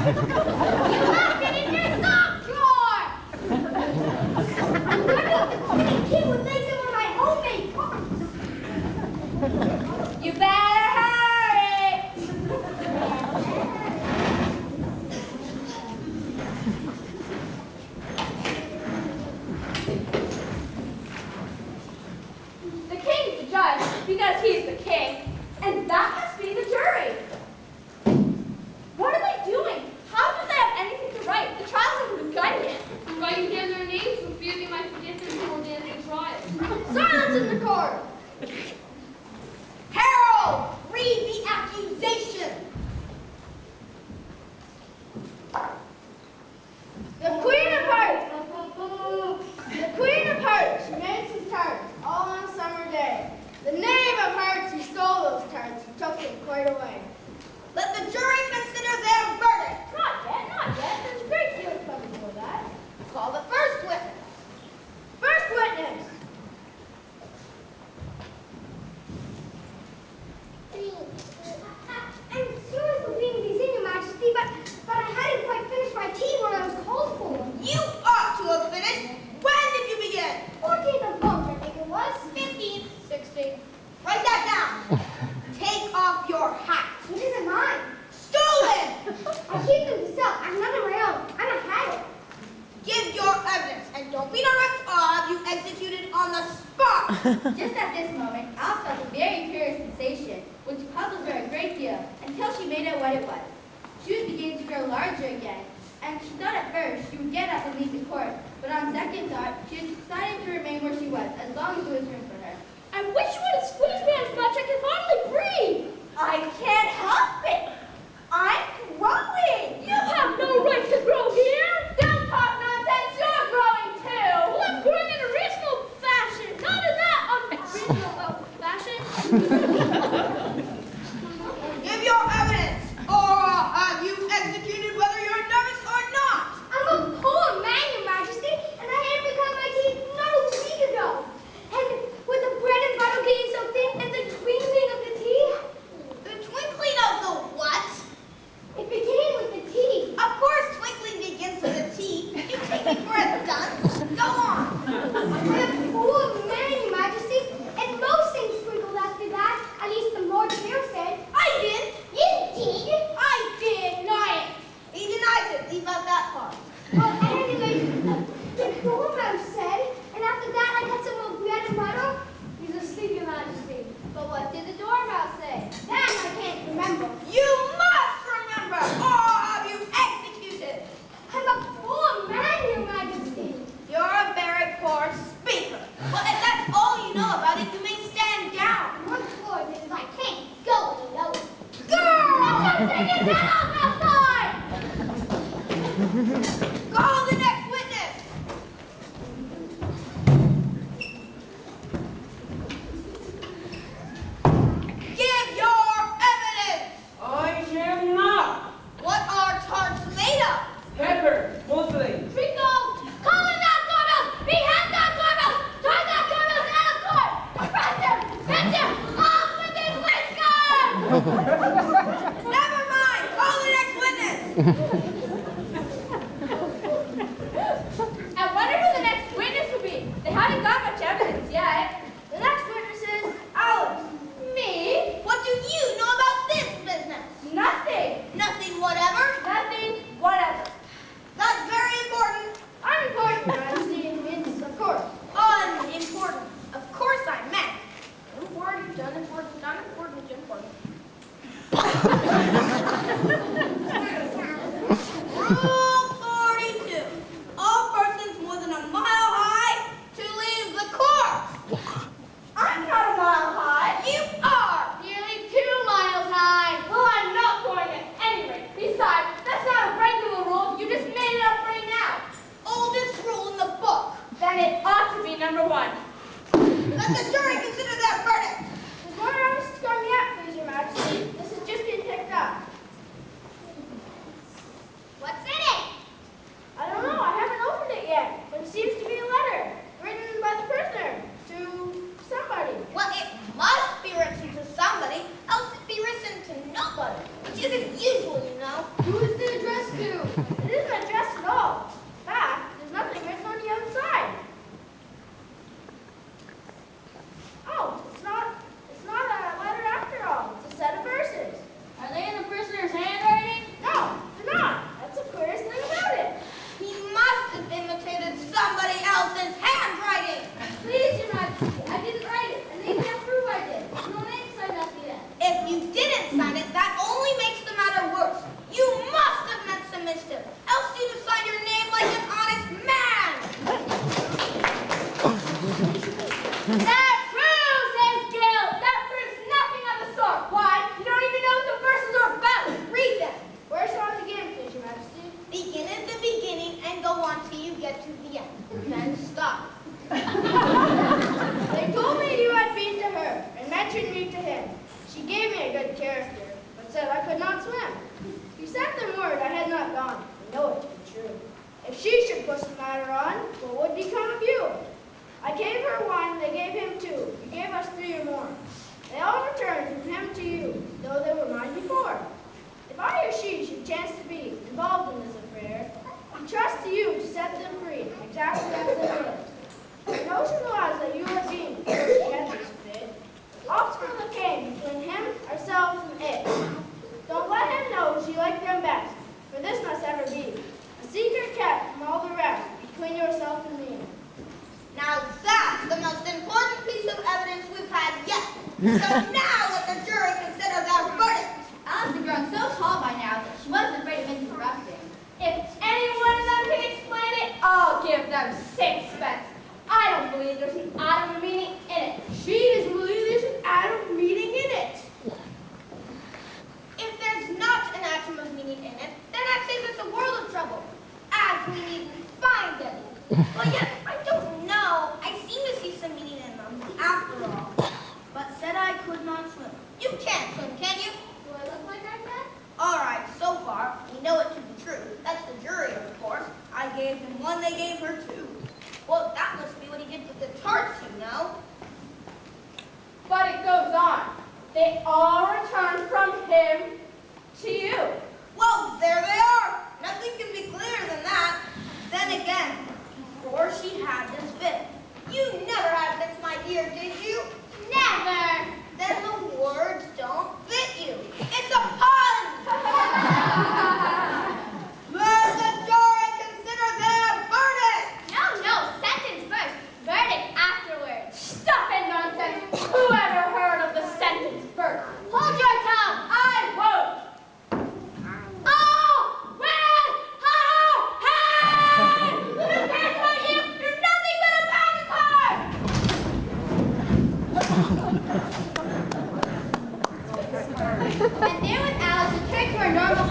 left it in your sock drawer! I'm gonna put a kid with legs in one of my homemade parts. You better hurry! The king's the judge because he's the king, and that must be the jury. What are they doing? How do they have anything to write? The trials haven't begun yet. Writing down their names will fear they might forget them before the end of the trial. Silence in the court! Harold, read the accusation. The Queen of Hearts. The Queen of Hearts, she made some tarts all on a summer day. The Knave of Hearts, he stole those tarts. He took them quite away. Let the jury consider their verdict. Not yet, not yet. There's a great deal to come before that. Call the first witness. First witness. I'm sorry for being busy, Your Majesty, but I hadn't quite finished my tea when I was called for. You ought to have finished. When did you begin? 14th of March, I think it was. 15th, 16th. Write that down. Take off your hat. It isn't mine. Stolen! I keep them to sell. I'm not on my own. I'm a hatter. Give your evidence, and don't be nervous or I'll have you executed on the spot. Just at this moment, Alice felt a very curious sensation, which puzzled her a great deal, until she made out what it was. She was beginning to grow larger again, and she thought at first she would get up and leave the court, but on second thought, she had decided to remain where she was, as long as there was room for her. I wish you would squeeze me as much I can hardly breathe. I can't help it. I'm growing. You have no right to grow here. Don't talk nonsense. You're growing too. Well, I'm growing in a reasonable fashion, not in that unreasonable fashion. Give your evidence, or I'll have you executed whether you're nervous or not. I'm a poor man, Your Majesty, and I had begun my teeth not a week ago. And with the bread and butter getting so thin and the twinkling of the tea. The twinkling of the what? It began with the tea. Of course, twinkling begins with the tea. You take me for a dunce. Go on. I'm a poor man, Your Majesty, and most things twinkled after that. At least the Lord Mayor said. I did. You did. I did not. He denies it. Leave out that part. Well, anyway, the dormouse said, and after that I had some more bread and butter. He's asleep, Your Majesty. But what did the dormouse say? That I can't remember. You must remember, or I'll have you executed. I'm a poor man, Your Majesty. You're a very poor speaker. Well, if that's all you know about it, you may stand down. What's for it is I can't go any lower. Girl! I'm taking that off outside! Call the next witness. Give your evidence. I cannot. What are tarts made of? Pepper, mostly. Treacle! Call in that doorbell! Behead that doorbell! Turn that doorbell out of court! Arrest him! Fetch him! Off with his whiskers! Never mind! Call the next witness! And whatever the next witness will be, they haven't got much evidence yet. The next witness is Alice. Me? What do you know about this business? Nothing. Nothing whatever? Nothing whatever. That's very important. Unimportant, Your Majesty, means of course. Unimportant. Of course I meant. Important, unimportant, unimportant, important. Rule 42. All persons more than a mile high to leave the court. I'm not a mile high. You are. Nearly 2 miles high. Well, I'm not going at any rate. Besides, that's not a regular rule. You just made it up right now. Oldest rule in the book. Then it ought to be number 1. Let the jury consider their verdict. There's more notice to come yet, please, Your Majesty. This has just been picked up. What's in it? I don't know. I haven't opened it yet. But it seems to be a letter written by the prisoner to somebody. Well, it must be written to somebody, else it'd be written to nobody, which isn't usual, you know. Who is the address to? That proves his guilt. That proves nothing of the sort. Why? You don't even know what the verses are about. Read them. Where shall I begin, please, Your Majesty? Begin at the beginning and go on till you get to the end. Then stop. They told me you had been to her and mentioned me to him. She gave me a good character, but said I could not swim. You sent them word I had not gone. I know it to be true. If she should push the matter on, what would become of you? I gave her one, they gave him two. You gave us three or more. They all returned from him to you, though they were mine before. If I or she should chance to be involved in this affair, we trust to you to set them free, exactly as they were. The notion was that you were being this bid. Obstacle that came between him, ourselves, and it. Don't let him know she liked them best, for this must ever be a secret kept from all the rest between yourself and me. Now that's the most important piece of evidence we've had yet. So now let the jury consider their verdict. Alice had grown so tall by now that she wasn't afraid of interrupting. If any one of them can explain it, I'll give them sixpence. I don't believe there's an atom of meaning in it. She doesn't believe there's an atom of meaning in it. If there's not an atom of meaning in it, then that saves us a world of trouble, as we needn't find any. Well, yes, I don't know. I seem to see some meaning in them, after all. But said I could not swim. You can't swim, can you? Do I look like I can? All right, so far, we know it to be true. That's the jury, of course. I gave him one, they gave her two. Well, that must be what he did with the tarts, you know. But it goes on. They all return from him to you. Well, there they are. Nothing can be clearer than that. Then again, before she had this fit, you never had fits, my dear, did you? Never! Then the words don't fit you. It's a pun! Let the jury consider their verdict! No, sentence first, verdict afterwards. Stuff and nonsense. Who ever heard of the sentence first? Hold your tongue! I won't. Oh! Red! Ho! Hey! Who cares about you? You're nothing but a bad card! And there was Alice returned to her normal